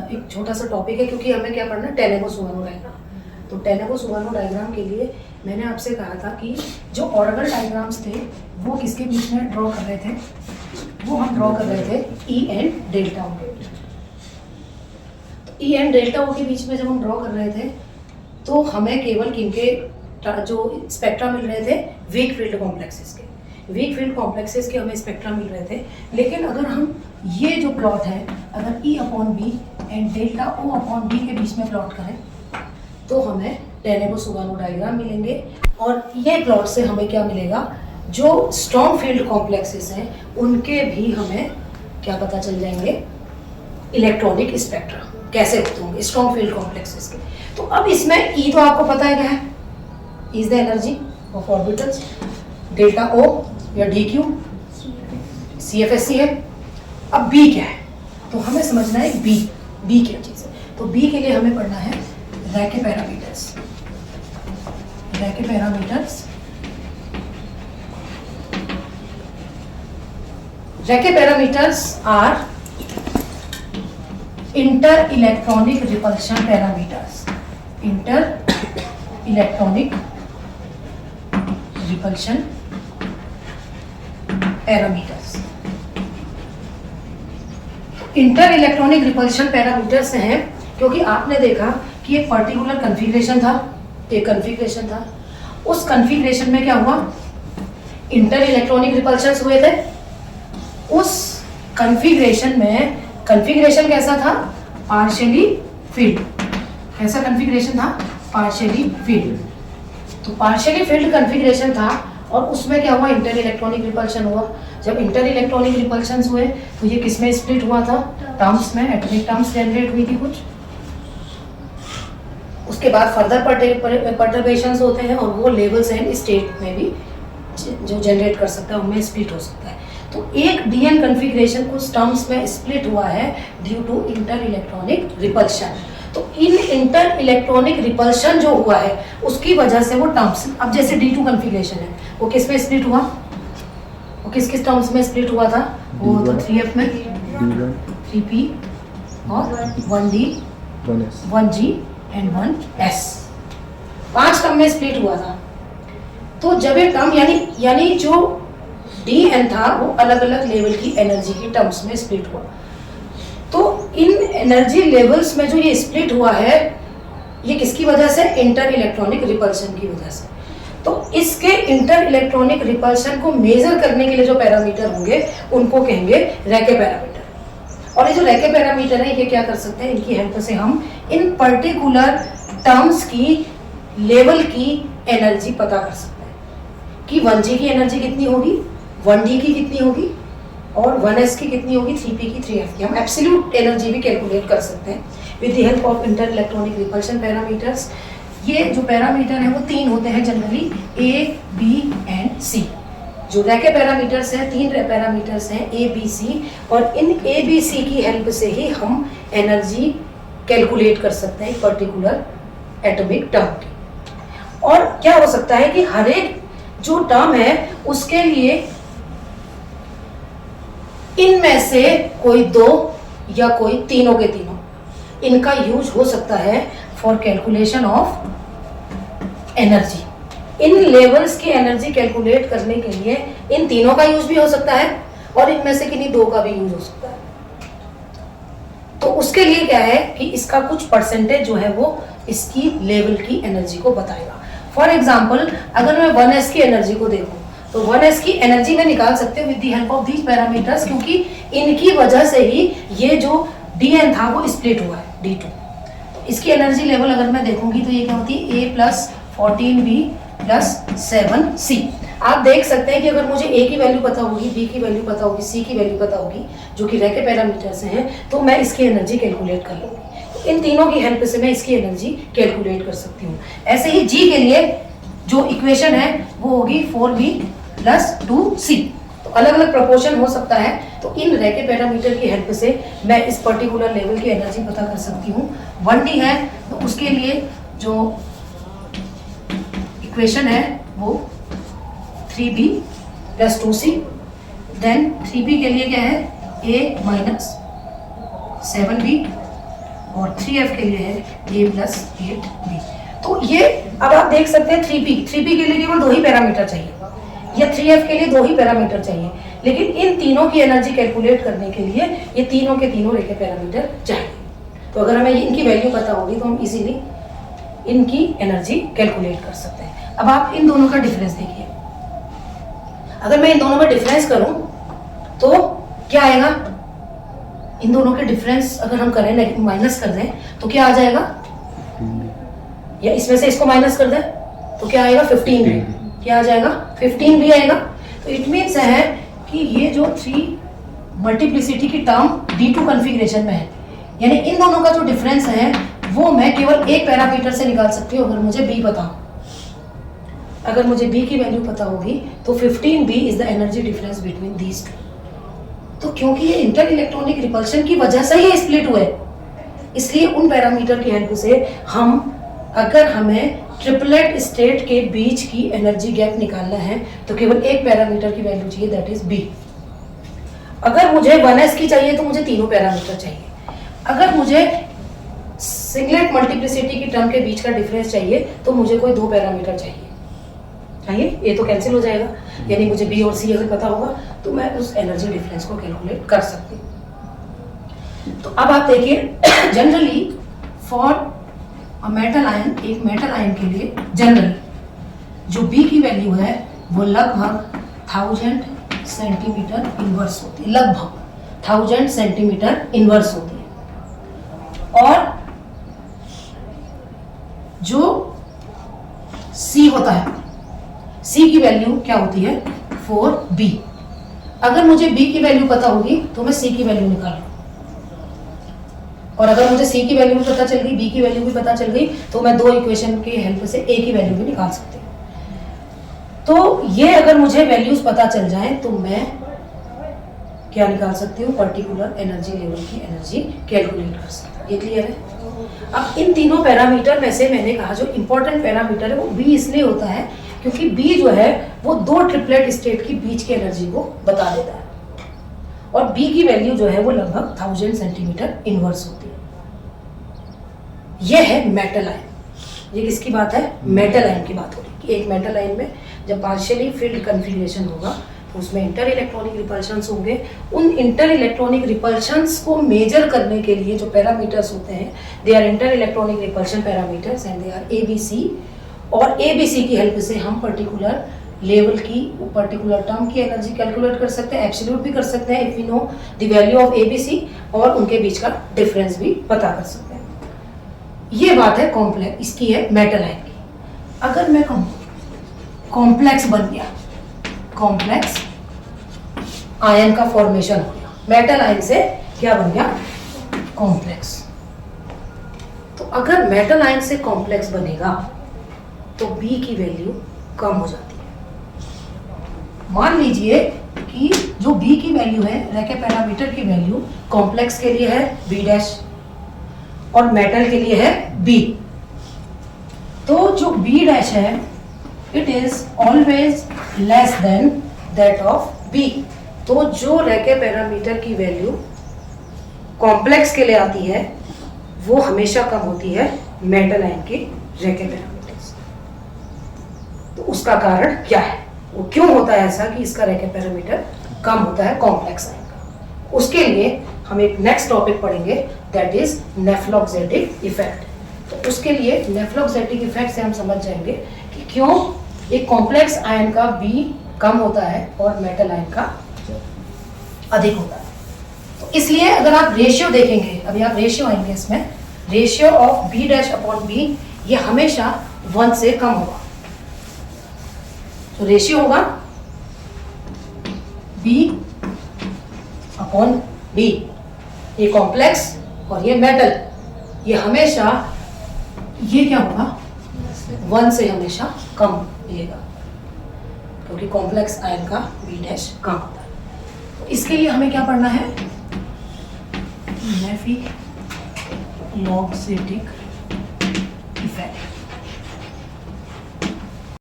एक छोटा सा टॉपिक है, क्योंकि हमें क्या पढ़ना है, टेनेगो-सुगानो डायग्राम। तो टेनेगो-सुगानो डायग्राम के लिए मैंने आपसे कहा था कि जो ऑर्गल डायग्राम्स थे वो किसके बीच में ड्रॉ कर रहे थे, वो हम ड्रॉ कर रहे थे ई एंड डेल्टा ओ के। तो ई एंड डेल्टा ओ के बीच में जब हम ड्रॉ कर रहे थे तो हमें केवल किनके जो स्पेक्ट्रा मिल रहे थे, वीक फील्ड कॉम्प्लेक्सेस के। वीक फील्ड कॉम्प्लेक्सेस के हमें स्पेक्ट्रा मिल रहे थे। लेकिन अगर हम ये जो प्लॉट है, अगर E upon B and delta O upon B के बीच में प्लॉट करें तो हमें टेनेगो-सुगानो डायग्राम मिलेंगे। और ये प्लॉट से हमें क्या मिलेगा, जो स्ट्रॉन्ग फील्ड कॉम्प्लेक्सेस हैं उनके भी हमें क्या पता चल जाएंगे, इलेक्ट्रॉनिक स्पेक्ट्रा कैसे होते होंगे स्ट्रॉन्ग फील्ड कॉम्प्लेक्सेस के। तो अब इसमें ई तो आपको पता है क्या है, E is the energy of orbitals, delta O या डी क्यू CFSC है। अब बी क्या है, तो हमें समझना है बी क्या चीज़ है। तो बी के लिए हमें पढ़ना है Racah parameters. Racah parameters are inter electronic repulsion parameters. Inter electronic repulsion parameters. Inter electronic repulsion parameters हैं क्योंकि आपने देखा कि एक पर्टिकुलर कॉन्फ़िगरेशन था, उस कॉन्फ़िगरेशन में क्या हुआ, इंटर इलेक्ट्रॉनिक रिपल्शंस हुए थे। उस कॉन्फ़िगरेशन में कॉन्फ़िगरेशन कैसा था, पार्शियली फील्ड। कैसा कॉन्फ़िगरेशन था, पार्शियली फील्ड। तो पार्शियली फील्ड कॉन्फ़िगरेशन था और उसमें क्या हुआ, इंटर इलेक्ट्रॉनिक रिपल्शन हुआ। जब इंटर इलेक्ट्रॉनिक रिपल्शन हुए तो ये किस में स्प्लिट हुआ था, टर्म्स में, एटॉमिक टर्म्स जनरेट हुई थी कुछ। उसके बाद फर्दर परटर्बेशंस होते हैं और वो लेवल्स एंड स्टेट में भी जो जनरेट कर सकता है उनमें स्प्लिट हो सकता है। तो एक डीएन कॉन्फ़िगरेशन कुछ टर्म्स में स्प्लिट हुआ है due to inter electronic repulsion. तो इन इंटर इलेक्ट्रॉनिक रिपल्शन जो हुआ है उसकी वजह से वो टर्म्स, अब जैसे D2 कॉन्फ़िगरेशन है वो किस में स्प्लिट हुआ, वो किस किस टर्म्स में स्प्लिट हुआ था, वो तो 3F में, 3P और 1D, 1G and 1S, 5 term में स्प्लिट हुआ था। तो जब ये टर्म यानी जो DN था वो अलग अलग लेवल की एनर्जी की टर्म्स में स्प्लिट हुआ। तो इन एनर्जी लेवल्स में जो ये स्प्लिट हुआ है ये किसकी वजह से, इंटर इलेक्ट्रॉनिक रिपल्शन की वजह से। तो इसके इंटर इलेक्ट्रॉनिक रिपल्शन को मेजर करने के लिए जो पैरामीटर होंगे उनको कहेंगे रैके पैरामीटर। और ये जो रैके पैरामीटर है ये क्या कर सकते हैं, इनकी हेल्प से हम इन पर्टिकुलर टर्म्स की लेवल की एनर्जी पता कर सकते हैं कि 1G की एनर्जी कितनी होगी, 1D की कितनी होगी और 1S की कितनी होगी, 3P की, 3F की। हम एब्सोल्यूट एनर्जी भी कैलकुलेट कर सकते हैं with the help of inter electronic repulsion parameters. ये जो पैरामीटर है वो 3 होते हैं generally, A, B and C। जो रैके पैरामीटर्स हैं 3 पैरामीटर्स हैं A, B, C, और इन A, B, C की हेल्प से ही हम एनर्जी कैलकुलेट कर सकते हैं पर्टिकुलर एटॉमिक टर्म की। और क्या हो सकता है कि हर एक जो टर्म है उसके लिए इनमें से कोई 2 या कोई तीनों के तीनों इनका यूज हो सकता है for calculation of energy. In levels की एनर्जी कैलकुलेट करने के लिए इन तीनों का यूज भी हो सकता है और इनमें से किन्हीं 2 का भी यूज हो सकता है। तो उसके लिए क्या है कि इसका कुछ परसेंटेज जो है वो इसकी लेवल की एनर्जी को बताएगा। फॉर एग्जाम्पल अगर मैं 1S की एनर्जी को देखूं तो 1S की एनर्जी में निकाल सकते हैं with the help of these parameters, क्योंकि इनकी वजह से ही ये जो DN था वो स्प्लिट हुआ है D2। तो इसकी एनर्जी लेवल अगर मैं देखूंगी तो ये क्या होती है, A + 14B + 7C। आप देख सकते हैं कि अगर मुझे A की वैल्यू पता होगी, B की वैल्यू पता होगी, C की वैल्यू पता होगी जो कि रैके पैरामीटर्स हैं, तो मैं इसकी एनर्जी कैलकुलेट कर लूँगी। तो इन तीनों की हेल्प से मैं इसकी एनर्जी कैलकुलेट कर सकती हूँ। ऐसे ही G के लिए जो इक्वेशन है वो होगी 4B + 2C। तो अलग अलग प्रोपोर्शन हो सकता है। तो इन रैके पैरामीटर की हेल्प से मैं इस पर्टिकुलर लेवल की एनर्जी पता कर सकती हूँ। 1D है तो उसके लिए जो इक्वेशन है वो 3B + 2C। देन 3B के लिए क्या है, A - 7B और 3F के लिए है A + 8B। तो ये अब आप देख सकते हैं 3P के लिए केवल 2 ही पैरामीटर चाहिए या 3F के लिए 2 ही पैरामीटर चाहिए, लेकिन इन तीनों की एनर्जी कैलकुलेट करने के लिए ये तीनों के तीनों रेखे पैरामीटर चाहिए। तो अगर हमें इनकी वैल्यू पता होगी तो हम इजीली इनकी एनर्जी कैलकुलेट कर सकते हैं। अब आप इन दोनों का डिफरेंस देखिए, अगर मैं इन दोनों में डिफरेंस करूं तो क्या आएगा, इन दोनों के डिफरेंस अगर हम करें माइनस कर दें तो क्या आ जाएगा, या इसमें से इसको माइनस कर दें तो क्या आएगा 15 भी, क्या आ जाएगा 15 भी आएगा। तो इट मीन्स है कि ये जो 3 मल्टीप्लिसिटी की टर्म D2 कॉन्फ़िगरेशन में है, यानी इन दोनों का जो डिफरेंस है वो मैं केवल एक पैरामीटर से निकाल सकती हूँ अगर मुझे B पता हो। अगर मुझे B की वैल्यू पता होगी तो 15B is the energy difference between these two. तो क्योंकि ये इंटर इलेक्ट्रॉनिक रिपल्शन की वजह से ही स्प्लिट हुए, इसलिए उन पैरामीटर की हेल्प से हम, अगर हमें ट्रिपलेट स्टेट के बीच की एनर्जी गैप निकालना है तो केवल एक पैरामीटर की वैल्यू चाहिए, दैट इज B। अगर मुझे 1s की चाहिए तो मुझे तीनों पैरामीटर चाहिए। अगर मुझे सिंगलेट मल्टीप्लिसिटी की टर्म के बीच का डिफरेंस चाहिए तो मुझे कोई 2 पैरामीटर चाहिए। ये तो कैंसिल हो जाएगा, यानी मुझे B और C अगर पता होगा तो मैं उस एनर्जी डिफरेंस को कैलकुलेट कर सकती हूँ। तो अब आप देखिए, generally for a metal ion, एक मेटल आयन के लिए जनरली जो B की वैल्यू है वो लगभग 1000 सेंटीमीटर इनवर्स होती है, लगभग 1000 सेंटीमीटर इनवर्स होती है। और जो C होता है, C की वैल्यू क्या होती है 4B। अगर मुझे B की वैल्यू पता होगी तो मैं C की वैल्यू निकाल लूँ, और अगर मुझे C की वैल्यू भी पता चल गई, B की वैल्यू भी पता चल गई, तो मैं 2 इक्वेशन की हेल्प से A की वैल्यू भी निकाल सकती हूँ। तो ये अगर मुझे वैल्यूज पता चल जाए तो मैं क्या निकाल सकती हूँ, पर्टिकुलर एनर्जी लेवल की एनर्जी कैलकुलेट कर सकती हूँ। ये क्लियर है। अब इन तीनों पैरामीटर में से मैंने कहा जो इंपॉर्टेंट पैरामीटर है वो B इसलिए होता है क्योंकि B जो है वो 2 ट्रिपलेट स्टेट की बीच की एनर्जी को बता देता है, और B की वैल्यू जो है वो लगभग 1000 सेंटीमीटर इनवर्स होती है। ये है मेटल आयन। ये किसकी बात है, मेटल आयन की बात हो रही है कि एक मेटल आयन में जब पार्शियली फील्ड कन्फिग्रेशन होगा तो उसमें इंटर इलेक्ट्रॉनिक रिपल्शंस होंगे। उन इंटर इलेक्ट्रॉनिक रिपल्शंस को मेजर करने के लिए जो पैरामीटर्स होते हैं, they are inter electronic repulsion parameters and they are ABC। और ABC की हेल्प से हम पर्टिकुलर लेवल की, पर्टिकुलर टर्म की एनर्जी कैलकुलेट कर सकते हैं, एब्सोल्यूट भी कर सकते हैं if we know the value of ABC, और उनके बीच का डिफरेंस भी पता कर सकते हैं। ये बात है कॉम्प्लेक्स, इसकी है मेटल आयन की। अगर मैं कहूँ कॉम्प्लेक्स बन गया, कॉम्प्लेक्स आयन का फॉर्मेशन हो गया, मेटल आयन से क्या बन गया, कॉम्प्लेक्स। तो अगर मेटल आयन से कॉम्प्लेक्स बनेगा तो B की वैल्यू कम हो जाती है। मान लीजिए कि जो B की वैल्यू है, रैके पैरामीटर की वैल्यू कॉम्प्लेक्स के लिए है B' और मेटल के लिए है B। तो जो B' है it is always less than that of B। तो जो रैके पैरामीटर की वैल्यू कॉम्प्लेक्स के लिए आती है वो हमेशा कम होती है मेटल आयन की रैके पैरामीटर्स। तो उसका कारण क्या है, वो क्यों होता है ऐसा कि इसका रैके पैरामीटर कम होता है कॉम्प्लेक्स आयन का। उसके लिए हम एक नेक्स्ट टॉपिक पढ़ेंगे, दैट इज नेफ्लॉक्सेटिक इफेक्ट। तो उसके लिए नेफ्लॉक्सेटिक इफेक्ट से हम समझ जाएंगे कि क्यों एक कॉम्प्लेक्स आयन का B कम होता है और मेटल आयन का अधिक होता है। तो इसलिए अगर आप रेशियो देखेंगे, अभी आप रेशियो आएंगे इसमें, रेशियो ऑफ B'/B ये हमेशा 1 से कम होगा। तो रेशियो होगा B/B, ये कॉम्प्लेक्स और ये मेटल, ये हमेशा, ये क्या होगा 1 से हमेशा कम मिलेगा क्योंकि कॉम्प्लेक्स आयन का B' कम होता है। तो इसके लिए हमें क्या पढ़ना है, नेफ्लॉक्सेटिक